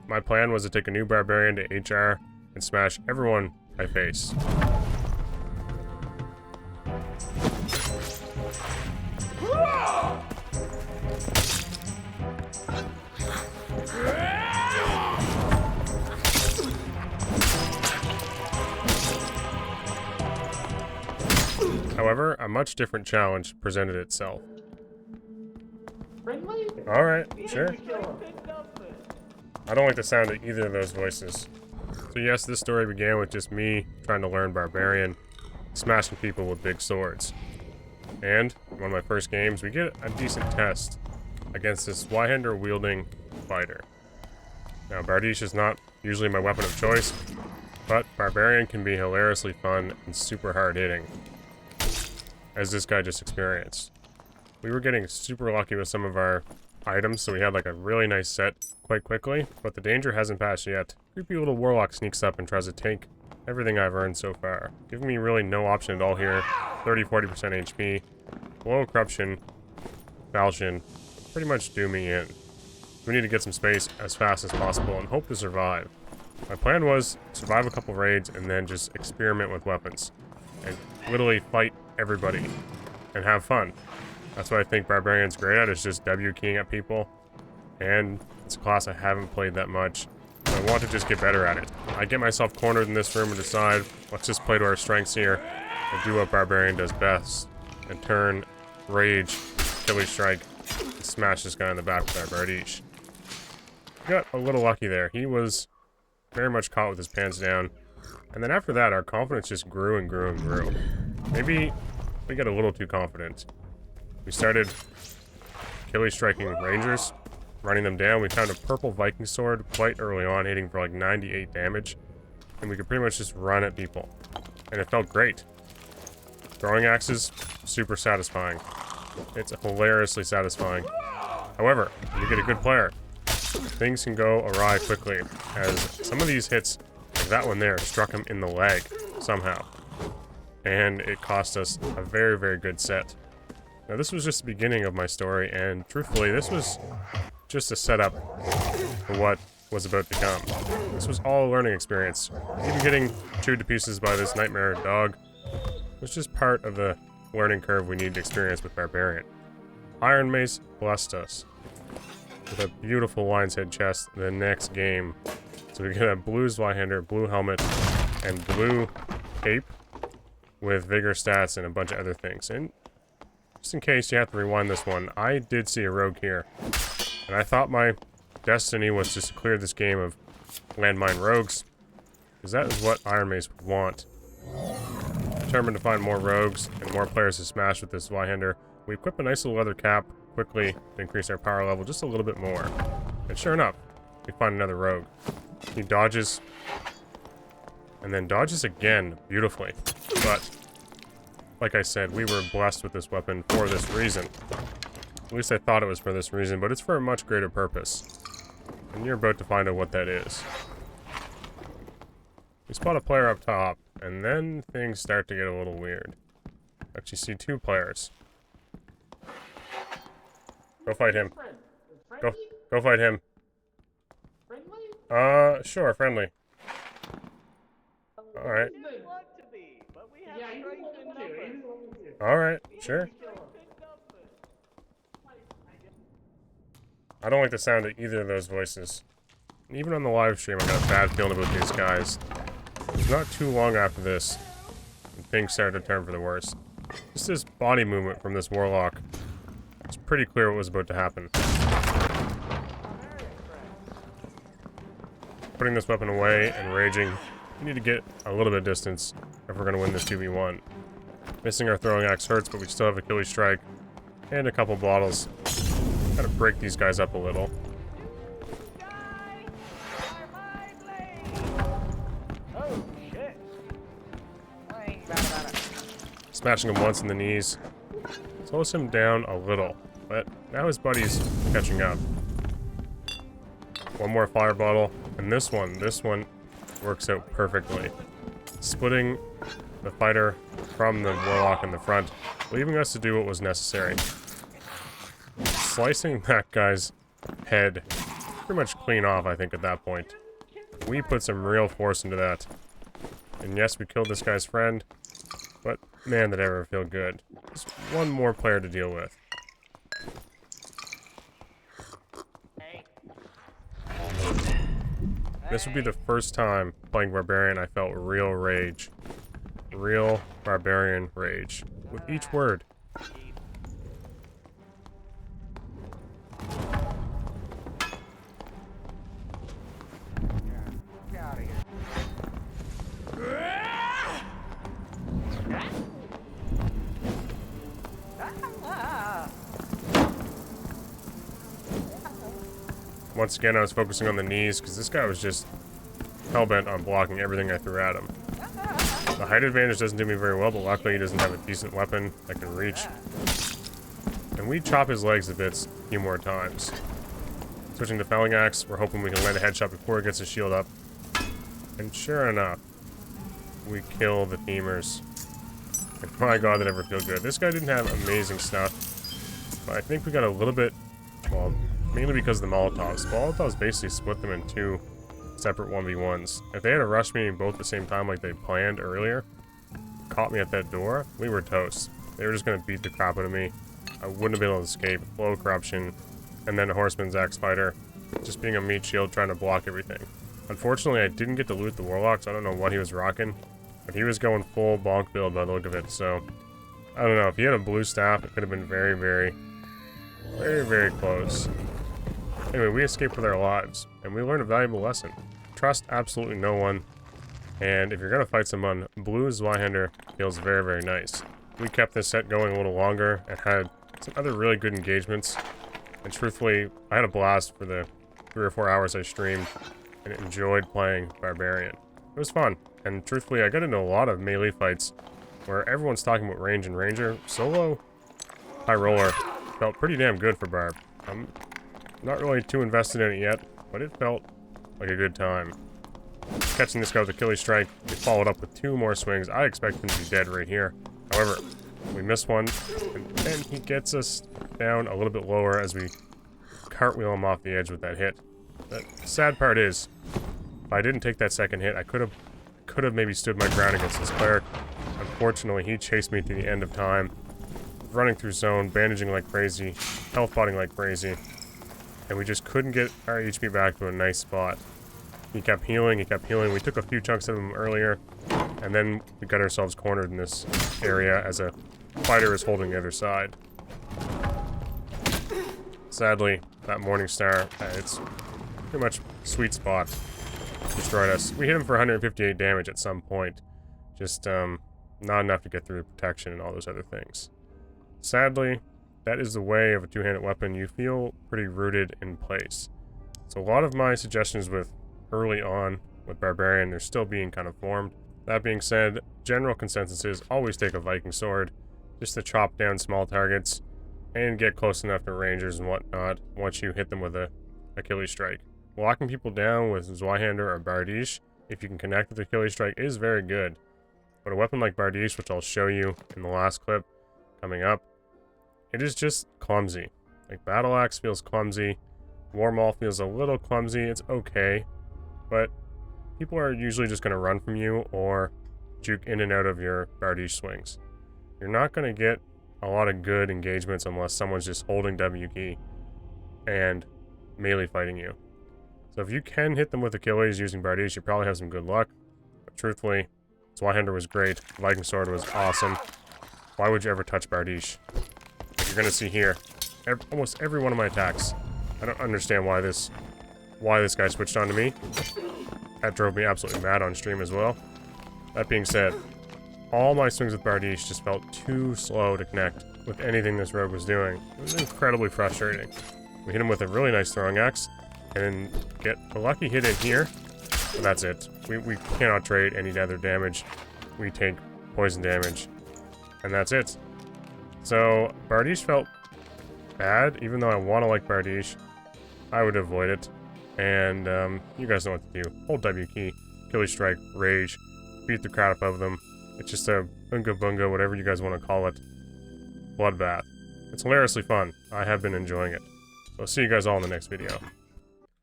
my plan was to take a new Barbarian to HR and smash everyone I face. However, a much different challenge presented itself. Alright, sure. I don't like the sound of either of those voices. So yes, this story began with just me trying to learn Barbarian, smashing people with big swords. And, in one of my first games, we get a decent test against this Zweihander wielding fighter. Now, Bardiche is not usually my weapon of choice, but Barbarian can be hilariously fun and super hard hitting, as this guy just experienced. We were getting super lucky with some of our items, so we had like a really nice set quite quickly, but the danger hasn't passed yet. Creepy little warlock sneaks up and tries to take everything I've earned so far, giving me really no option at all here. 30-40% HP, low corruption, falchion, pretty much do me in. We need to get some space as fast as possible and hope to survive. My plan was survive a couple raids and then just experiment with weapons and literally fight everybody and have fun. That's what I think Barbarian's great at, is just W keying at people, and it's a class I haven't played that much. I want to just get better at it. I get myself cornered in this room and decide, let's just play to our strengths here and do what Barbarian does best, and turn, rage, Achilles strike, and smash this guy in the back with our Bardiche. Got a little lucky there. He was very much caught with his pants down, and then after that our confidence just grew and grew and grew. Maybe we got a little too confident. We started Achilles striking rangers, running them down. We found a purple Viking sword quite early on, hitting for like 98 damage. And we could pretty much just run at people. And it felt great. Throwing axes, super satisfying. It's hilariously satisfying. However, when you get a good player, things can go awry quickly, as some of these hits, like that one there, struck him in the leg somehow. And it cost us a very, very good set. Now this was just the beginning of my story, and truthfully, this was just a setup for what was about to come. This was all a learning experience. Even getting chewed to pieces by this nightmare dog was just part of the learning curve we need to experience with Barbarian. Iron Mace blessed us with a beautiful lion's head chest the next game. So we get a blue Zweihander, blue helmet, and blue cape with vigor stats and a bunch of other things. And just in case you have to rewind this one, I did see a rogue here. And I thought my destiny was just to clear this game of landmine rogues, because that is what Iron Mace would want. Determined to find more rogues and more players to smash with this Zweihander, we equip a nice little leather cap quickly to increase our power level just a little bit more. And sure enough, we find another rogue. He dodges, and then dodges again beautifully. But like I said, we were blessed with this weapon for this reason. At least I thought it was for this reason, but it's for a much greater purpose. And you're about to find out what that is. We spot a player up top, and then things start to get a little weird. Actually see two players. Go fight him. Go fight him. Sure, friendly. Alright. Alright, sure. I don't like the sound of either of those voices. And even on the live stream, I got a bad feeling about these guys. Not too long after this, things started to turn for the worse. Just this body movement from this warlock. It's pretty clear what was about to happen. Putting this weapon away and raging, we need to get a little bit of distance if we're going to win this 2v1. Missing our throwing axe hurts, but we still have Achilles strike and a couple bottles. Gotta break these guys up a little. Smashing him once in the knees. Slows him down a little, but now his buddy's catching up. One more fire bottle, and this one works out perfectly. Splitting the fighter from the warlock in the front, leaving us to do what was necessary. Slicing that guy's head pretty much clean off, I think, at that point. We put some real force into that. And yes, we killed this guy's friend. But, man, did it ever feel good. Just one more player to deal with. This would be the first time playing Barbarian I felt real rage. Real Barbarian rage. With each word. Once again, I was focusing on the knees, because this guy was just hellbent on blocking everything I threw at him. The height advantage doesn't do me very well, but luckily he doesn't have a decent weapon that can reach. And we chop his legs to bits a few more times. Switching to Felling Axe, we're hoping we can land a headshot before it gets his shield up. And sure enough, we kill the Themers. And my god, that ever feel good. This guy didn't have amazing stuff, but I think we got a little bit, well, mainly because of the Molotovs. Molotovs basically split them in two separate 1v1s. If they had rushed me both at the same time like they planned earlier, caught me at that door, we were toast. They were just going to beat the crap out of me. I wouldn't have been able to escape. Flow of Corruption, and then a Horseman's Axe Spider, just being a meat shield trying to block everything. Unfortunately, I didn't get to loot the Warlock, so I don't know what he was rocking, but he was going full bonk build by the look of it, so I don't know. If he had a blue staff, it could have been very, very, very, very close. Anyway, we escaped with our lives, and we learned a valuable lesson. Trust absolutely no one, and if you're going to fight someone, blue Zweihander feels very, very nice. We kept this set going a little longer, and had some other really good engagements, and truthfully, I had a blast for the 3 or 4 hours I streamed, and enjoyed playing Barbarian. It was fun, and truthfully, I got into a lot of melee fights, where everyone's talking about range and ranger. Solo Highroller felt pretty damn good for Barb. I'm not really too invested in it yet, but it felt like a good time. Catching this guy with a Achilles strike, we followed up with 2 more swings. I expect him to be dead right here. However, we missed one, and then he gets us down a little bit lower as we cartwheel him off the edge with that hit. The sad part is, if I didn't take that second hit, I could have maybe stood my ground against this cleric. Unfortunately, he chased me to the end of time, running through zone, bandaging like crazy, health potting like crazy. And we just couldn't get our HP back to a nice spot. He kept healing, We took a few chunks of him earlier, and then we got ourselves cornered in this area as a fighter is holding the other side. Sadly, that Morningstar, it's pretty much sweet spot, destroyed us. We hit him for 158 damage at some point. Just, not enough to get through protection and all those other things. Sadly, that is the way of a two-handed weapon. You feel pretty rooted in place. So a lot of my suggestions with early on with Barbarian, they're still being kind of formed. That being said, general consensus is always take a Viking sword, just to chop down small targets and get close enough to rangers and whatnot once you hit them with a Achilles strike. Locking people down with Zweihander or Bardiche, if you can connect with Achilles strike, is very good. But a weapon like Bardiche, which I'll show you in the last clip coming up, it is just clumsy. Like, Battle Axe feels clumsy. Warmaul feels a little clumsy. It's okay. But people are usually just going to run from you or juke in and out of your Bardiche swings. You're not going to get a lot of good engagements unless someone's just holding W key and melee fighting you. So if you can hit them with Achilles using Bardiche, you probably have some good luck. But truthfully, Zweihander was great. Viking Sword was awesome. Why would you ever touch Bardiche? Like you're going to see here, almost every one of my attacks. I don't understand why this guy switched on to me. That drove me absolutely mad on stream as well. That being said, all my swings with Bardiche just felt too slow to connect with anything this rogue was doing. It was incredibly frustrating. We hit him with a really nice throwing axe, and then get a lucky hit in here, but that's it. We cannot trade any other damage. We take poison damage, and that's it. So, Bardiche felt bad, even though I want to like Bardiche. I would avoid it, and you guys know what to do. Hold W key, Achilles strike, rage, beat the crap out of them. It's just a bunga bunga, whatever you guys want to call it, bloodbath. It's hilariously fun. I have been enjoying it. So I'll see you guys all in the next video.